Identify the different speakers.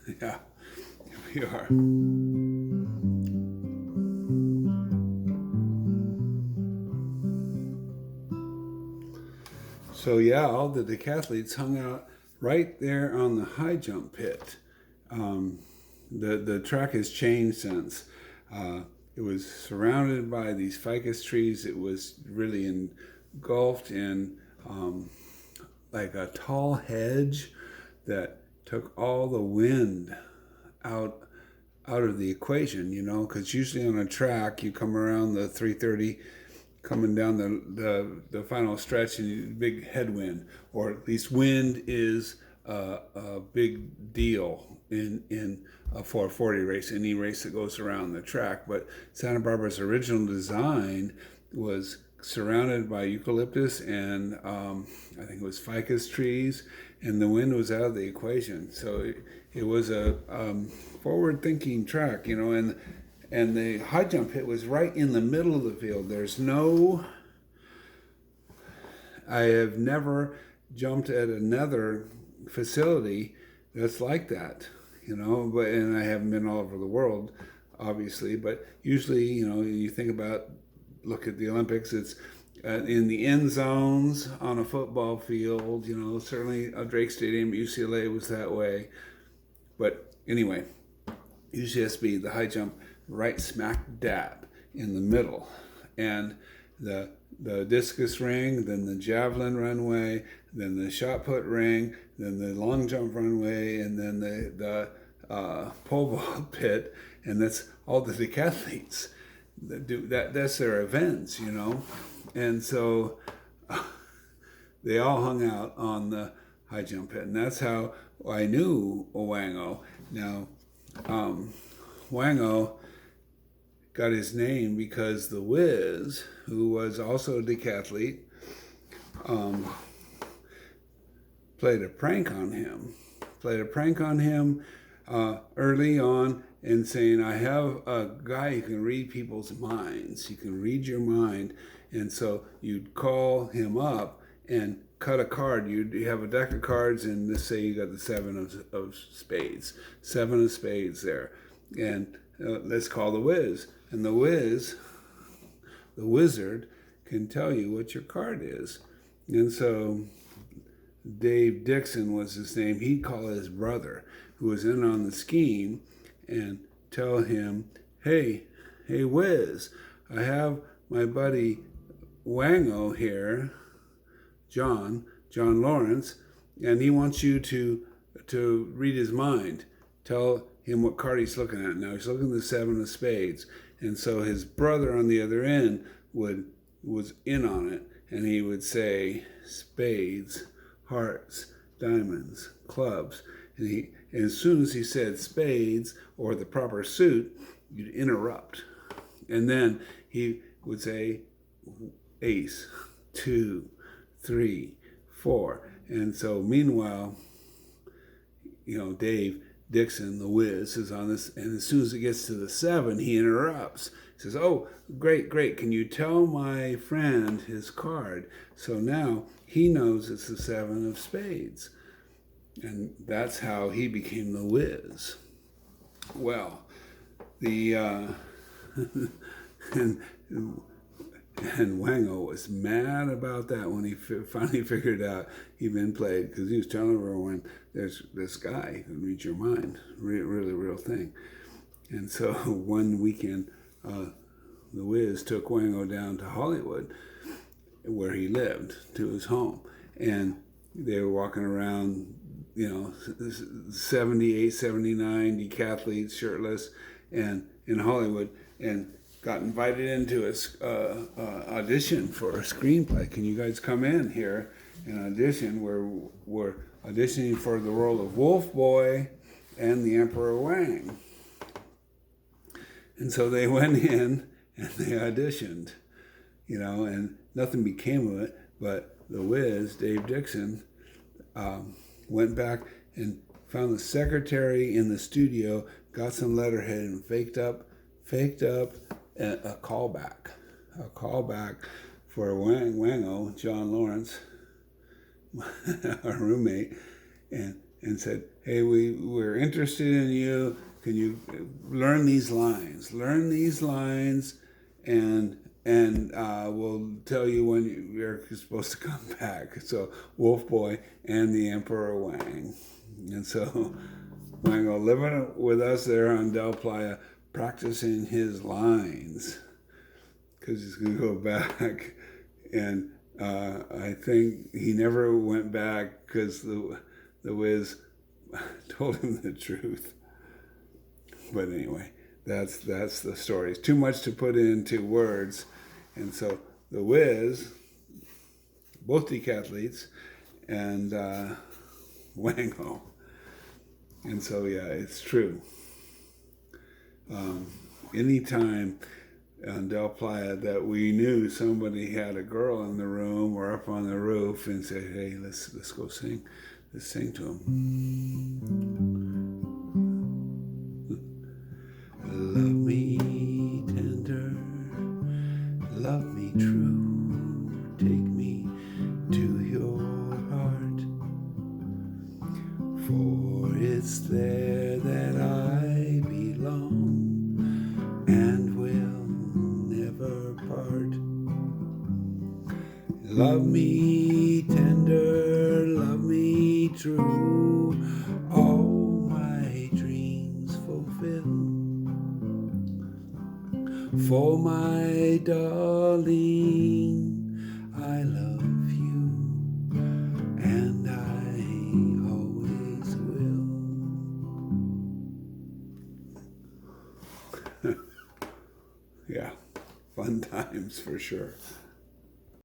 Speaker 1: Yeah, here we are. So yeah, all the decathletes hung out right there on the high jump pit. Um, the track has changed since. Uh, it was surrounded by these ficus trees. It was really engulfed in like a tall hedge that took all the wind out out of the equation, because usually on a track you come around the 330 coming down the final stretch and big headwind, or at least wind is a big deal in a 440 race, any race that goes around the track. But Santa Barbara's original design was surrounded by eucalyptus and I think it was ficus trees, and the wind was out of the equation. So it was a forward-thinking track, and the high jump pit was right in the middle of the field. I have never jumped at another facility that's like that, and I haven't been all over the world, obviously, but usually, you think about, look at the Olympics, it's in the end zones on a football field, certainly Drake Stadium, UCLA was that way. But anyway, UCSB, the high jump, right smack dab in the middle. And the discus ring, then the javelin runway, then the shot put ring, then the long jump runway, and then the pole vault pit, and that's all the decathletes that do that. That's their events, and so they all hung out on the high jump pit, and that's how I knew Wango. Now, Wango got his name because the Wiz, who was also a decathlete, played a prank on him. Early on and saying, I have a guy who can read people's minds. He can read your mind. And so you'd call him up and cut a card. You'd have a deck of cards, and let's say you got the of spades. Seven of spades there. And let's call the Wiz. And the wizard, can tell you what your card is. And so Dave Dixon was his name. He'd call his brother, who was in on the scheme, and tell him, hey, Wiz, I have my buddy Wango here, John Lawrence, and he wants you to read his mind. Tell him what card he's looking at. Now he's looking at the seven of spades. And so his brother on the other end was in on it, and he would say spades, hearts, diamonds, clubs. And as soon as he said spades or the proper suit, you'd interrupt. And then he would say ace, 2, 3, 4. And so meanwhile, Dave Dixon, the Wiz, is on this, and as soon as it gets to the 7, he interrupts. He says, oh, great, can you tell my friend his card? So now he knows it's the 7 of spades. And that's how he became the Wiz. Well, the and Wango was mad about that when he finally figured out he'd been played, because he was telling everyone, there's this guy who can read your mind, really real thing. And so one weekend, the Wiz took Wango down to Hollywood, where he lived, to his home. And they were walking around, 78, 79 decathletes, shirtless, and in Hollywood, and got invited into a audition for a screenplay. Can you guys come in here and audition? We're auditioning for the role of Wolf Boy and the Emperor Wang. And so they went in and they auditioned, and nothing became of it. But the Wiz, Dave Dixon, went back and found the secretary in the studio, got some letterhead, and faked up a callback for Wango, John Lawrence, our roommate, and said, hey, we're interested in you. Can you learn these lines? Learn these lines, and we'll tell you when you're supposed to come back. So Wolf Boy and the Emperor Wang. And so Wango living with us there on Del Playa, practicing his lines, because he's going to go back. And I think he never went back because the Wiz told him the truth. But anyway, that's the story. It's too much to put into words. And so the Wiz, both decathletes, and Wango. And so, yeah, it's true. Anytime on Del Playa that we knew somebody had a girl in the room or up on the roof and said, hey, let's go sing. Let's sing to him. Love me tender, love me true, take me to your heart, for it's there that I belong and will never part. Love me tender, love me true, all my dreams fulfill. For my darling, I love you, and I always will. Yeah, fun times for sure.